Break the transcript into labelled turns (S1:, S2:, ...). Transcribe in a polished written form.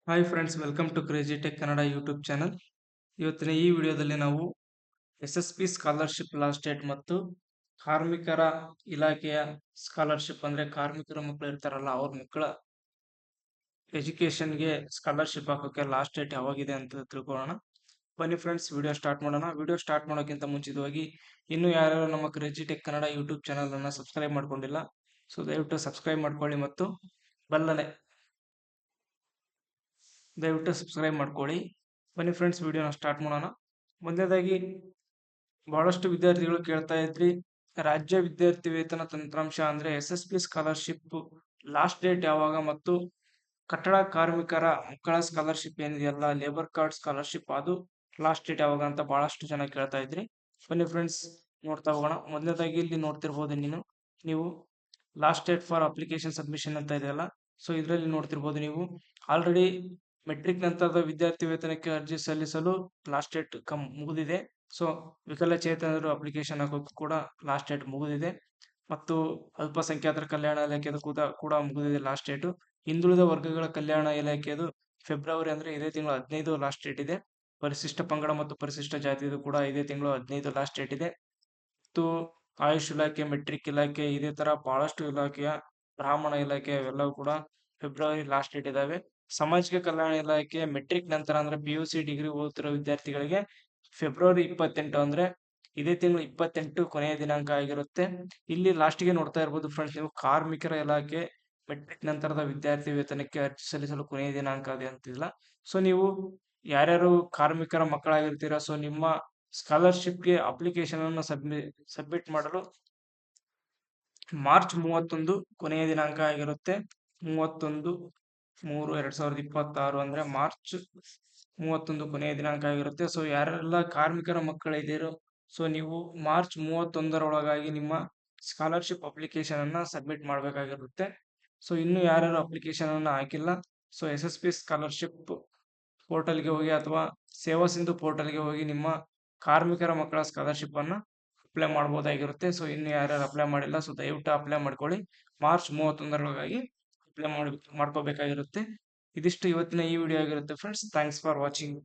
S1: Hi friends, welcome to crazy tech Kannada YouTube channel. ಇವತ್ತಿನ ಈ ವಿಡಿಯೋದಲ್ಲಿ ನಾವು SSP ಸ್ಕಾಲರ್ಶಿಪ್ ಲಾಸ್ಟ್ ಡೇಟ್ ಮತ್ತು ಕಾರ್ಮಿಕರ ಇಲಾಖೆಯ ಸ್ಕಾಲರ್ಶಿಪ್ ಅಂದ್ರೆ ಕಾರ್ಮಿಕರ ಮಕ್ಕಳು ಇರ್ತಾರಲ್ಲ ಅವ್ರ ಮಕ್ಕಳ ಎಜುಕೇಶನ್ಗೆ ಸ್ಕಾಲರ್ಶಿಪ್ ಹಾಕೋಕೆ ಲಾಸ್ಟ್ ಡೇಟ್ ಯಾವಾಗಿದೆ ಅಂತ ತಿಳ್ಕೊಳ್ಳೋಣ. ಬನ್ನಿ ಫ್ರೆಂಡ್ಸ್, ವಿಡಿಯೋ ಸ್ಟಾರ್ಟ್ ಮಾಡೋಣ. ವಿಡಿಯೋ ಸ್ಟಾರ್ಟ್ ಮಾಡೋಕ್ಕಿಂತ ಮುಂಚಿತವಾಗಿ ಇನ್ನೂ ಯಾರ್ಯಾರು ನಮ್ಮ crazy tech Kannada YouTube channel ಅನ್ನ ಸಬ್ಸ್ಕ್ರೈಬ್ ಮಾಡ್ಕೊಂಡಿಲ್ಲ, ಸೊ ದಯವಿಟ್ಟು ಸಬ್ಸ್ಕ್ರೈಬ್ ಮಾಡ್ಕೊಳ್ಳಿ ಮತ್ತು ಬಲ್ಲನೆ ದಯವಿಟ್ಟು ಸಬ್ಸ್ಕ್ರೈಬ್ ಮಾಡ್ಕೊಳ್ಳಿ. ಬನ್ನಿ ಫ್ರೆಂಡ್ಸ್, ವಿಡಿಯೋನ ಸ್ಟಾರ್ಟ್ ಮಾಡೋಣ. ಮೊದಲನೇದಾಗಿ ಬಹಳಷ್ಟು ವಿದ್ಯಾರ್ಥಿಗಳು ಕೇಳ್ತಾ ಇದ್ರಿ, ರಾಜ್ಯ ವಿದ್ಯಾರ್ಥಿ ವೇತನ ತಂತ್ರಾಂಶ ಅಂದ್ರೆ SSP ಸ್ಕಾಲರ್ಶಿಪ್ ಲಾಸ್ಟ್ ಡೇಟ್ ಯಾವಾಗ ಮತ್ತು ಕಟ್ಟಡ ಕಾರ್ಮಿಕರ ಮಕ್ಕಳ ಸ್ಕಾಲರ್ಶಿಪ್ ಏನಿದೆಯಲ್ಲ, ಲೇಬರ್ ಕಾರ್ಡ್ ಸ್ಕಾಲರ್ಶಿಪ್, ಅದು ಲಾಸ್ಟ್ ಡೇಟ್ ಯಾವಾಗ ಅಂತ ಬಹಳಷ್ಟು ಜನ ಕೇಳ್ತಾ ಇದ್ರಿ. ಬನ್ನಿ ಫ್ರೆಂಡ್ಸ್, ನೋಡ್ತಾ ಹೋಗೋಣ. ಮೊದಲನೇದಾಗಿ ಇಲ್ಲಿ ನೋಡ್ತಿರ್ಬೋದು ನೀವು last date for application submission ಅಂತ ಇದೆಯಲ್ಲ, ಸೊ ಇದರಲ್ಲಿ ನೋಡ್ತಿರ್ಬೋದು ನೀವು ಆಲ್ರೆಡಿ ಮೆಟ್ರಿಕ್ ನಂತರದ ವಿದ್ಯಾರ್ಥಿ ವೇತನಕ್ಕೆ ಅರ್ಜಿ ಸಲ್ಲಿಸಲು ಲಾಸ್ಟ್ ಡೇಟ್ ಮುಗಿದಿದೆ. ಸೊ ವಿಕಲಚೇತನರು ಅಪ್ಲಿಕೇಶನ್ ಹಾಕೋಕ್ಕೂ ಕೂಡ ಲಾಸ್ಟ್ ಡೇಟ್ ಮುಗಿದಿದೆ ಮತ್ತು ಅಲ್ಪಸಂಖ್ಯಾತರ ಕಲ್ಯಾಣ ಇಲಾಖೆದು ಕೂಡ ಮುಗಿದಿದೆ ಲಾಸ್ಟ್ ಡೇಟು. ಹಿಂದುಳಿದ ವರ್ಗಗಳ ಕಲ್ಯಾಣ ಇಲಾಖೆದು ಫೆಬ್ರವರಿ ಅಂದ್ರೆ ಇದೇ ತಿಂಗಳು 15 ಲಾಸ್ಟ್ ಡೇಟ್ ಇದೆ. ಪರಿಶಿಷ್ಟ ಪಂಗಡ ಮತ್ತು ಪರಿಶಿಷ್ಟ ಜಾತಿದು ಕೂಡ ಇದೇ ತಿಂಗಳು 15 ಲಾಸ್ಟ್ ಡೇಟ್ ಇದೆ. ಮತ್ತು ಆಯುಷ್ ಇಲಾಖೆ, ಮೆಟ್ರಿಕ್ ಇಲಾಖೆ, ಇದೇ ತರ ಬಹಳಷ್ಟು ಇಲಾಖೆಯ, ಬ್ರಾಹ್ಮಣ ಇಲಾಖೆ ಅವೆಲ್ಲವೂ ಕೂಡ ಫೆಬ್ರವರಿ ಲಾಸ್ಟ್ ಡೇಟ್ ಇದಾವೆ. ಸಾಮಾಜಿಕ ಕಲ್ಯಾಣ ಇಲಾಖೆ ಮೆಟ್ರಿಕ್ ನಂತರ ಅಂದ್ರೆ PUC ಡಿಗ್ರಿ ಓದುತ್ತಿರೋ ವಿದ್ಯಾರ್ಥಿಗಳಿಗೆ ಫೆಬ್ರವರಿ 28 ಅಂದ್ರೆ ಇದೇ ತಿಂಗಳು 28 ಕೊನೆಯ ದಿನಾಂಕ ಆಗಿರುತ್ತೆ. ಇಲ್ಲಿ ಲಾಸ್ಟ್ಗೆ ನೋಡ್ತಾ ಇರ್ಬೋದು ಫ್ರೆಂಡ್ಸ್ ನೀವು, ಕಾರ್ಮಿಕರ ಇಲಾಖೆ ಮೆಟ್ರಿಕ್ ನಂತರದ ವಿದ್ಯಾರ್ಥಿ ವೇತನಕ್ಕೆ ಅರ್ಜಿ ಸಲ್ಲಿಸಲು ಕೊನೆಯ ದಿನಾಂಕ ಇದೆ ಅಂತಿಲ್ಲ. ಸೊ ನೀವು ಯಾರ್ಯಾರು ಕಾರ್ಮಿಕರ ಮಕ್ಕಳಾಗಿರ್ತೀರಾ, ಸೊ ನಿಮ್ಮ ಸ್ಕಾಲರ್ಶಿಪ್ಗೆ ಅಪ್ಲಿಕೇಶನ್ ಅನ್ನು ಸಬ್ಮಿಟ್ ಮಾಡಲು ಮಾರ್ಚ್ 31 ಕೊನೆಯ ದಿನಾಂಕ ಆಗಿರುತ್ತೆ. 31/3/2026 ಅಂದ್ರೆ ಮಾರ್ಚ್ 31 ಕೊನೆಯ ದಿನಾಂಕ ಆಗಿರುತ್ತೆ. ಸೊ ಯಾರೆಲ್ಲ ಕಾರ್ಮಿಕರ ಮಕ್ಕಳಿದ್ದೀರೋ, ಸೊ ನೀವು ಮಾರ್ಚ್ 31ರೊಳಗಾಗಿ ನಿಮ್ಮ ಸ್ಕಾಲರ್ಶಿಪ್ ಅಪ್ಲಿಕೇಶನ್ ಅನ್ನ ಸಬ್ಮಿಟ್ ಮಾಡಬೇಕಾಗಿರುತ್ತೆ. ಸೊ ಇನ್ನು ಯಾರ್ಯಾರು ಅಪ್ಲಿಕೇಶನ್ ಅನ್ನ ಹಾಕಿಲ್ಲ, ಸೊ SSP ಸ್ಕಾಲರ್ಶಿಪ್ ಪೋರ್ಟಲ್ಗೆ ಹೋಗಿ ಅಥವಾ ಸೇವಾ ಸಿಂಧು ಪೋರ್ಟಲ್ಗೆ ಹೋಗಿ ನಿಮ್ಮ ಕಾರ್ಮಿಕರ ಮಕ್ಕಳ ಸ್ಕಾಲರ್ಶಿಪ್ ಅನ್ನ ಅಪ್ಲೈ ಮಾಡ್ಬೋದಾಗಿರುತ್ತೆ. ಸೊ ಇನ್ನು ಯಾರ್ಯಾರು ಅಪ್ಲೈ ಮಾಡಿಲ್ಲ, ಸೊ ದಯವಿಟ್ಟು ಅಪ್ಲೈ ಮಾಡ್ಕೊಳ್ಳಿ. ಮಾರ್ಚ್ 31ರೊಳಗಾಗಿ ಅಪ್ಲೈ ಮಾಡ್ಕೋಬೇಕಾಗಿರುತ್ತೆ. ಇದಿಷ್ಟು ಇವತ್ತಿನ ಈ ವಿಡಿಯೋ ಆಗಿರುತ್ತೆ ಫ್ರೆಂಡ್ಸ್. Thanks for watching.